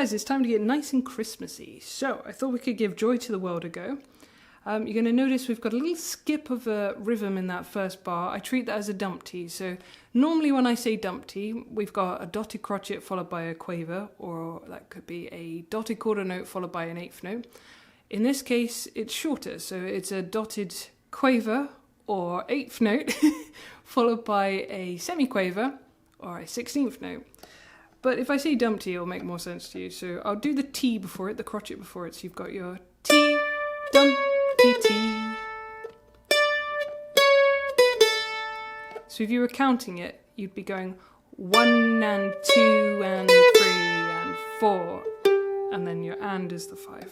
guys, it's time to get nice and Christmassy. So I thought we could give Joy to the World a go. You're going to notice we've got a little skip of a rhythm in that first bar. I treat that as a dumpty. So normally when I say dumpty, we've got a dotted crotchet followed by a quaver, or that could be a dotted quarter note followed by an eighth note. In this case, it's shorter. So it's a dotted quaver or eighth note followed by a semiquaver or a 16th note. But if I say dumpty, it'll make more sense to you. So I'll do the T before it, the crotchet before it. So you've got your T, dumpty, T. So if you were counting it, you'd be going 1 and 2 and 3 and 4. And then your and is the 5.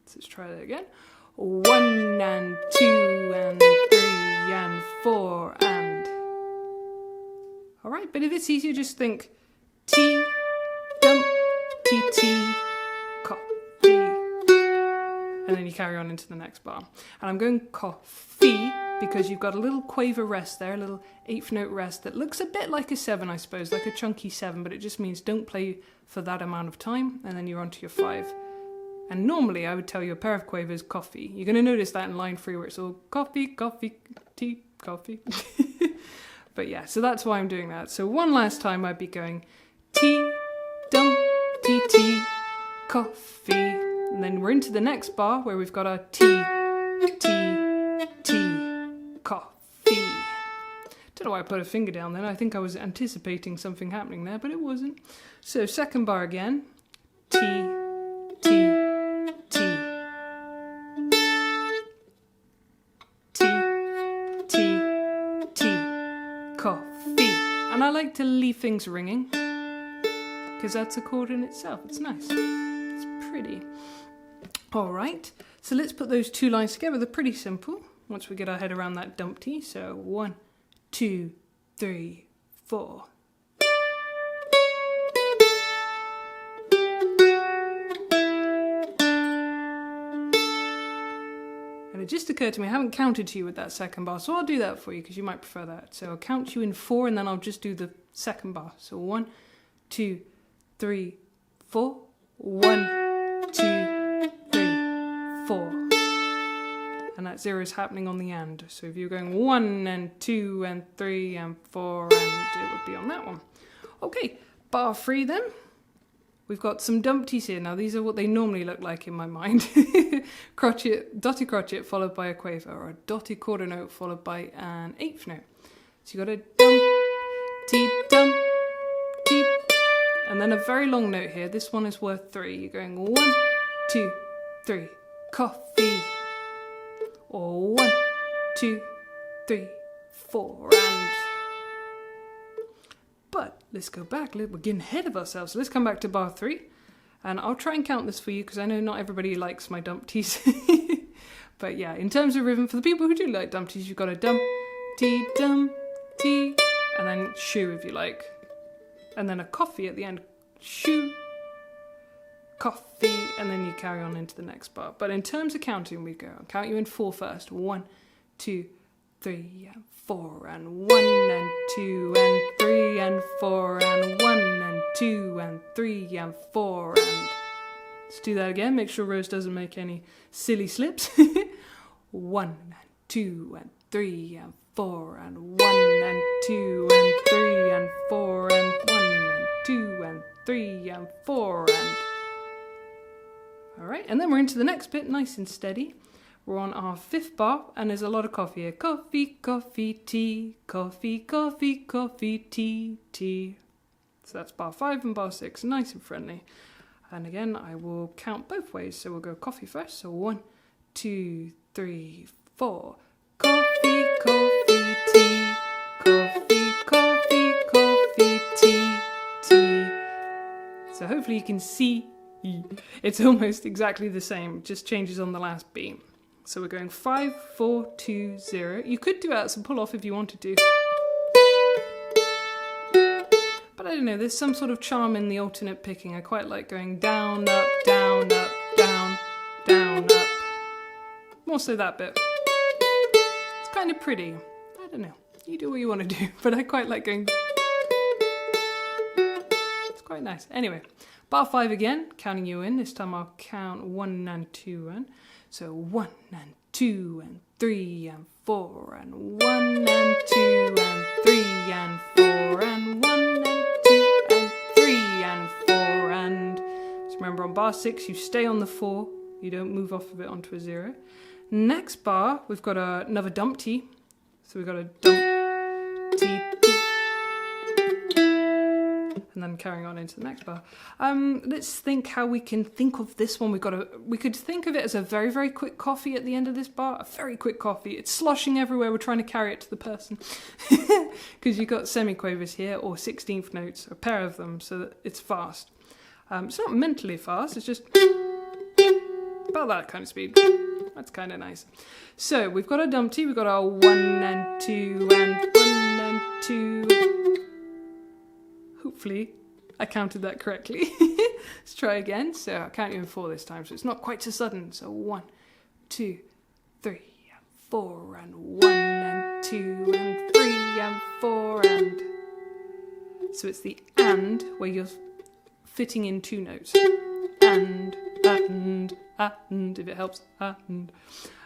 So let's try that again. 1 and 2 and 3 and 4 and. Alright, but if it's easier, just think T, dumpty, T, coffee. And then you carry on into the next bar. And I'm going coffee because you've got a little quaver rest there, a little eighth note rest that looks a bit like a 7, I suppose, like a chunky 7, but it just means don't play for that amount of time, and then you're on to your 5. And normally I would tell you a pair of quavers, coffee. You're going to notice that in line 3 where it's all coffee, coffee, tea, coffee. But yeah, so that's why I'm doing that. So one last time I'd be going T, dumpty, T, coffee. And then we're into the next bar where we've got our T, T, T, coffee. Don't know why I put a finger down then. I think I was anticipating something happening there, but it wasn't. So second bar again. T, T, T. T, T, T, coffee. And I like to leave things ringing because that's a chord in itself. It's nice. It's pretty. All right. So let's put those two lines together. They're pretty simple once we get our head around that dumpty. So 1, 2, 3, 4. And it just occurred to me, I haven't counted to you with that second bar, so I'll do that for you because you might prefer that. So I'll count you in 4 and then I'll just do the second bar. So 1, 2, 3, 4. 1, 2, 3, 4. And that 0 is happening on the and. So if you're going 1 and 2 and 3 and 4, and it would be on that one. Okay, bar 3 then. We've got some dumpties here. Now these are what they normally look like in my mind. Crotchet, dotted crotchet followed by a quaver, or a dotted quarter note followed by an eighth note. So you've got a dumpty, and then a very long note here. This one is worth 3. You're going 1, 2, 3, coffee. Or 1, 2, 3, 4, and. But let's go back. We're getting ahead of ourselves. So let's come back to bar 3. And I'll try and count this for you because I know not everybody likes my dumpties. But yeah, in terms of rhythm, for the people who do like dumpties, you've got a dumpty, dumpty, and then shoe if you like. And then a coffee at the end. Shoe, coffee, and then you carry on into the next bar. But in terms of counting, we go. I'll count you in 4 first. 1, 2, 3 and 4 and 1 and 2 and 3 and 4 and 1 and 2 and 3 and 4 and. Let's do that again. Make sure Rose doesn't make any silly slips. 1 and 2 and 3 and 4 and 1 and 2 and 3 and 4 and 1 and 2 and 3 and 4 and. All right, and then we're into the next bit, nice and steady. We're on our 5th bar, and there's a lot of coffee here. Coffee, coffee, tea. Coffee, coffee, coffee, tea, tea. So that's bar 5 and bar 6, nice and friendly. And again, I will count both ways. So we'll go coffee first. So 1, 2, 3, 4. Coffee, coffee, tea. Coffee, coffee, coffee, tea, tea. So hopefully you can see it's almost exactly the same, just changes on the last beat. So we're going 5, 4, 2, 0. You could do out some pull off if you wanted to. But I don't know, there's some sort of charm in the alternate picking. I quite like going down, up, down, up, down, down, up. More so that bit. It's kind of pretty. I don't know. You do what you want to do. But I quite like going. It's quite nice. Anyway, bar 5 again, counting you in. This time I'll count 1 and 2 and. So 1 and 2 and 3 and 4 and 1 and 2 and 3 and 4 and 1 and 2 and 3 and 4 and. So remember on bar 6 you stay on the 4, you don't move off of it onto a 0. Next bar we've got another dumpty. So we've got a dump, T, and then carrying on into the next bar. Let's think how we can think of this one. We could think of it as a very, very quick coffee at the end of this bar. A very quick coffee. It's sloshing everywhere. We're trying to carry it to the person. Because you've got semiquavers here, or 16th notes, a pair of them, so that it's fast. It's not mentally fast, it's just about that kind of speed. That's kind of nice. So we've got our dumpty, we've got our 1 and 2 and 1 and 2. Hopefully I counted that correctly. Let's try again. So I'll count you in 4 this time, so it's not quite so sudden. So 1, 2, 3 and 4 and 1 and 2 and 3 and 4 and. So it's the and where you're fitting in 2 notes. And, if it helps, and.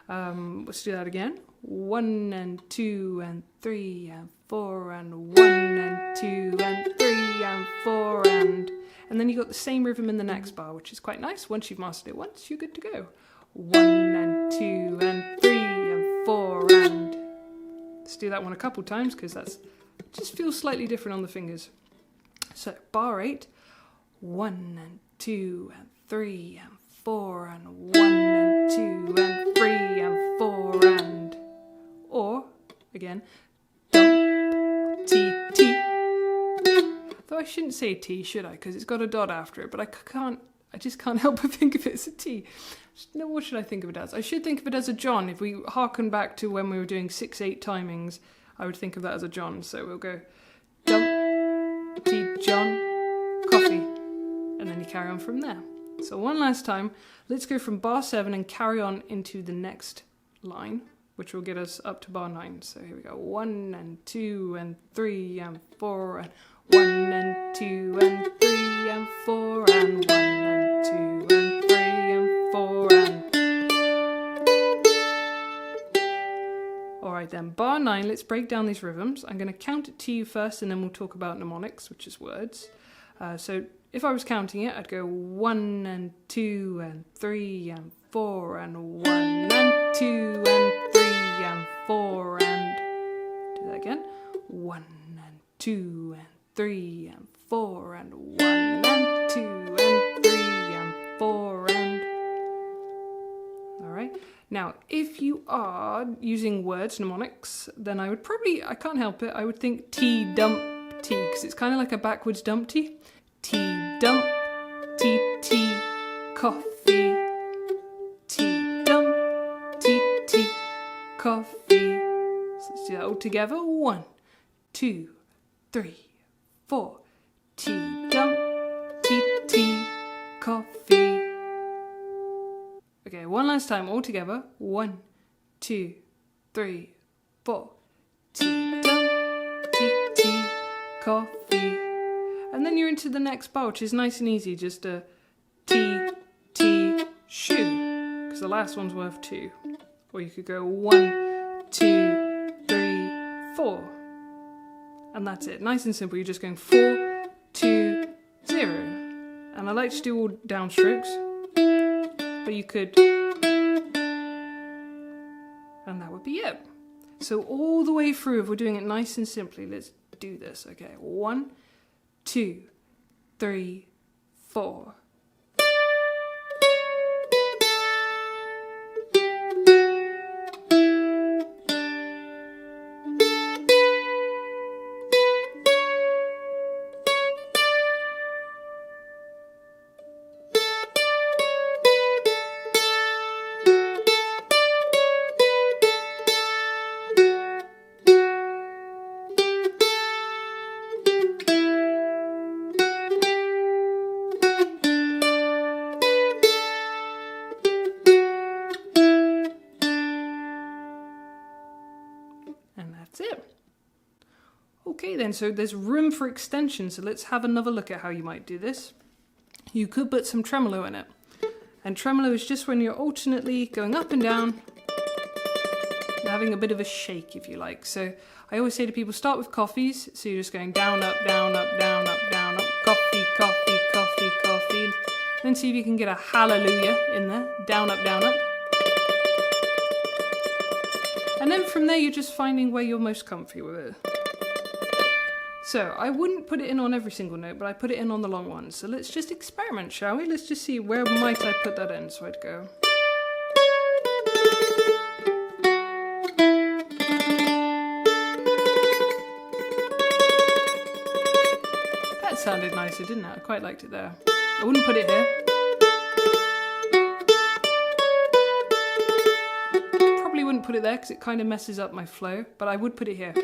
Let's do that again. 1 and 2 and 3 and 4 and 1 and 2 and 3 and 4 and then you got the same rhythm in the next bar, which is quite nice. Once you've mastered it once, you're good to go. 1 and 2 and 3 and 4 and. Let's do that one a couple times because that's just feels slightly different on the fingers. So bar 8, 1 and 2 and 3 and 4 and 1 and 2 and 3 and 4 and. Or again, dump, T, T. Though I shouldn't say T, should I? Because it's got a dot after it, but I just can't help but think of it as a T. No, what should I think of it as? I should think of it as a John. If we harken back to when we were doing 6/8 timings, I would think of that as a John. So we'll go dump, T, John, coffee. And then you carry on from there. So one last time, let's go from bar 7 and carry on into the next line, which will get us up to bar 9. So here we go. 1 and 2 and 3 and 4 and 1 and 2 and 3 and 4 and 1 and 2 and 3 and 4 and. Alright then, bar 9, let's break down these rhythms. I'm going to count it to you first and then we'll talk about mnemonics, which is words. So if I was counting it, I'd go 1 and 2 and 3 and 4 and 1 and 2 and 3 and 4 and. Do that again. 1 and 2 and 3 and 4 and 1 and 2 and 3 and 4 and. Alright. Now, if you are using words, mnemonics, then I can't help it, I would think T dump T, because it's kind of like a backwards dumpty. T dump, T tea, coffee. T dump, T coffee. So let's do that all together. 1, 2, 3, 4. T dump, T coffee. Okay, one last time, all together. 1, 2, 3, 4. T dump, T coffee. And then you're into the next bar, which is nice and easy, just a T, shoe, because the last one's worth 2. Or you could go 1, 2, 3, 4. And that's it. Nice and simple. You're just going 4, 2, 0. And I like to do all downstrokes, but you could, and that would be it. So all the way through, if we're doing it nice and simply, let's do this. Okay, 1, 2, 3, 4. Okay then, so there's room for extension, so let's have another look at how you might do this. You could put some tremolo in it. And tremolo is just when you're alternately going up and down, and having a bit of a shake if you like. So I always say to people, start with coffees, so you're just going down, up, down, up, down, up, down, up, coffee, coffee, coffee, coffee. And then see if you can get a hallelujah in there, down, up, down, up. And then from there you're just finding where you're most comfy with it. So I wouldn't put it in on every single note, but I put it in on the long ones. So let's just experiment, shall we? Let's just see where might I put that in. So I'd go. That sounded nicer, didn't it? I quite liked it there. I wouldn't put it here. Probably wouldn't put it there because it kind of messes up my flow, but I would put it here.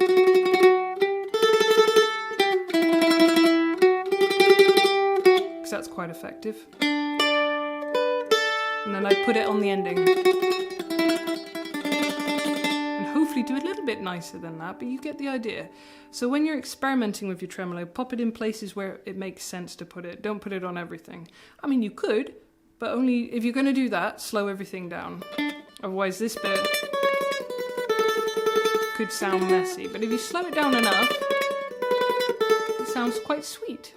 That's quite effective. And then I put it on the ending. And hopefully do a little bit nicer than that, but you get the idea. So when you're experimenting with your tremolo, pop it in places where it makes sense to put it. Don't put it on everything. I mean, you could, but only if you're going to do that, slow everything down. Otherwise this bit could sound messy. But if you slow it down enough, it sounds quite sweet.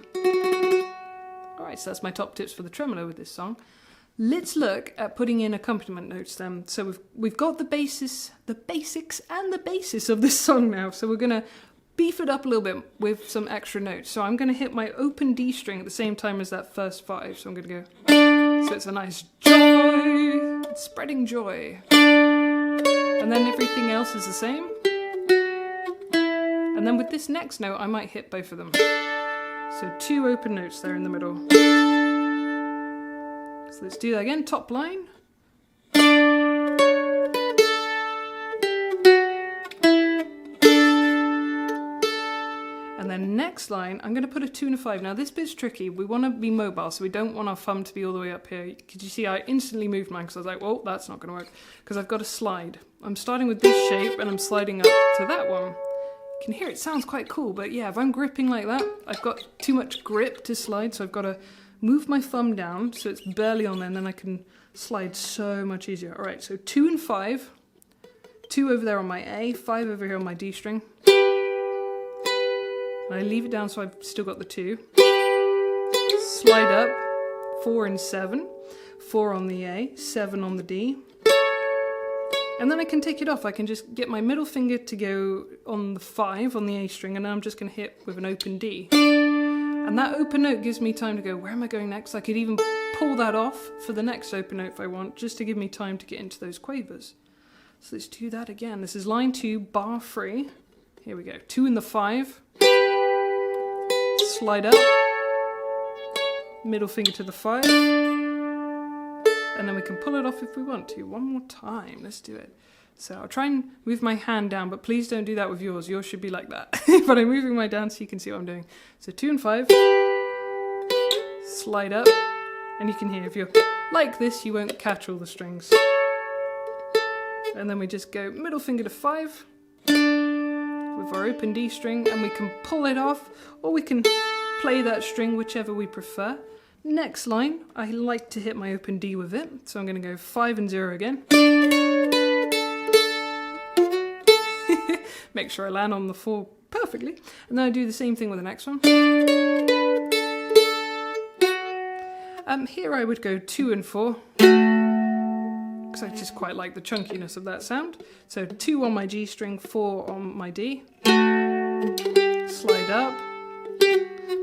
Alright, so that's my top tips for the tremolo with this song. Let's look at putting in accompaniment notes then. So we've got the basics and the basis of this song now. So we're going to beef it up a little bit with some extra notes. So I'm going to hit my open D string at the same time as that first 5. So I'm going to go. So it's a nice joy, it's spreading joy. And then everything else is the same. And then with this next note, I might hit both of them. So 2 open notes there in the middle. So let's do that again, top line. And then next line, I'm going to put a 2 and a 5. Now this bit's tricky. We want to be mobile, so we don't want our thumb to be all the way up here. Could you see I instantly moved mine because I was like, well, that's not going to work. Because I've got a slide. I'm starting with this shape and I'm sliding up to that one. You can hear it sounds quite cool, but yeah, if I'm gripping like that, I've got too much grip to slide, so I've got to move my thumb down so it's barely on there, and then I can slide so much easier. All right, so 2 and 5, 2 over there on my A, 5 over here on my D string. And I leave it down so I've still got the 2. Slide up, 4 and 7, 4 on the A, 7 on the D. And then I can take it off. I can just get my middle finger to go on the 5 on the A string, and then I'm just going to hit with an open D. And that open note gives me time to go, where am I going next? I could even pull that off for the next open note if I want, just to give me time to get into those quavers. So let's do that again. This is line 2, bar 3. Here we go. 2 in the 5. Slide up. Middle finger to the 5. And then we can pull it off if we want to. One more time. Let's do it. So I'll try and move my hand down, but please don't do that with yours. Yours should be like that. But I'm moving my down so you can see what I'm doing. So 2 and 5. Slide up. And you can hear if you're like this, you won't catch all the strings. And then we just go middle finger to 5 with our open D string, and we can pull it off, or we can play that string, whichever we prefer. Next line, I like to hit my open D with it, so I'm going to go 5 and 0 again. Make sure I land on the 4 perfectly, and then I do the same thing with the next one. Here I would go 2 and 4, because I just quite like the chunkiness of that sound. So 2 on my G string, 4 on my D. Slide up,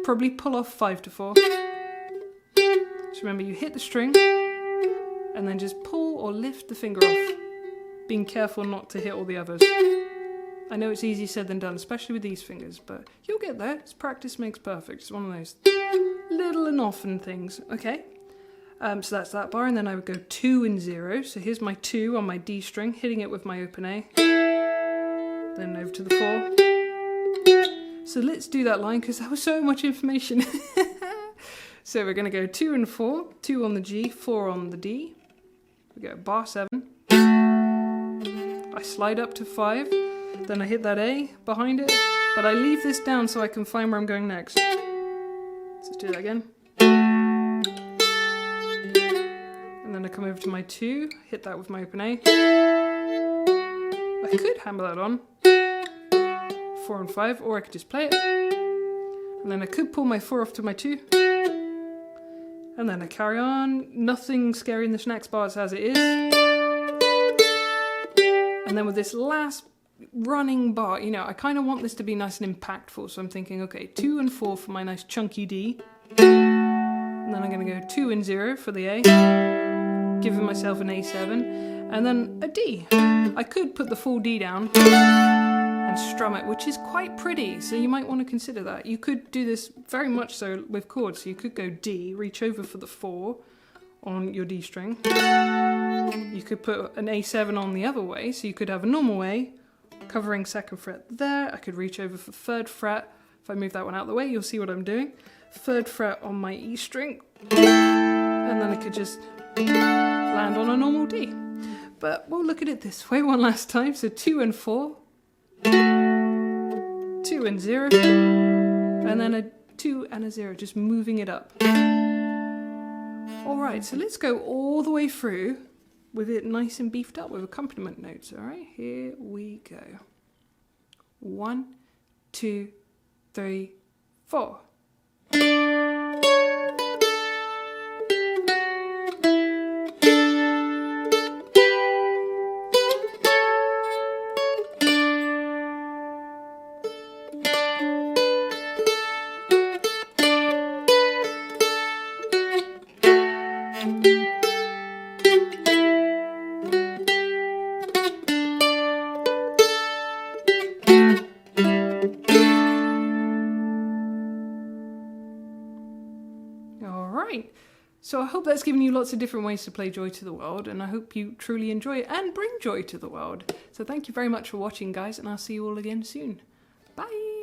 probably pull off 5 to 4. So remember, you hit the string and then just pull or lift the finger off, being careful not to hit all the others. I know it's easier said than done, especially with these fingers, but you'll get there. It's practice makes perfect. It's one of those little and often things. Okay, so that's that bar, and then I would go 2 and 0. So here's my 2 on my D string, hitting it with my open A. Then over to the 4. So let's do that line because that was so much information. So we're going to go 2 and 4, 2 on the G, 4 on the D. We go bar 7. I slide up to 5, then I hit that A behind it, but I leave this down so I can find where I'm going next. Let's do that again. And then I come over to my 2, hit that with my open A. I could hammer that on, 4 and 5, or I could just play it. And then I could pull my 4 off to my 2. And then I carry on, nothing scary in this next bar as it is. And then with this last running bar, you know, I kind of want this to be nice and impactful. So I'm thinking, okay, 2 and 4 for my nice chunky D. And then I'm going to go 2 and 0 for the A, giving myself an A7, and then a D. I could put the full D down and strum it, which is quite pretty, so you might want to consider that. You could do this very much so with chords, so you could go D, reach over for the 4 on your D string. You could put an A7 on the other way, so you could have a normal A, covering 2nd fret there. I could reach over for 3rd fret. If I move that one out of the way, you'll see what I'm doing. 3rd fret on my E string, and then I could just land on a normal D. But we'll look at it this way one last time. So 2 and 4, 2 and 0, and then a 2 and a 0, just moving it up. Alright, so let's go all the way through with it nice and beefed up with accompaniment notes. Alright, here we go. 1, 2, 3, 4. Alright, so I hope that's given you lots of different ways to play Joy to the World, and I hope you truly enjoy it and bring joy to the world. So thank you very much for watching, guys, and I'll see you all again soon. Bye!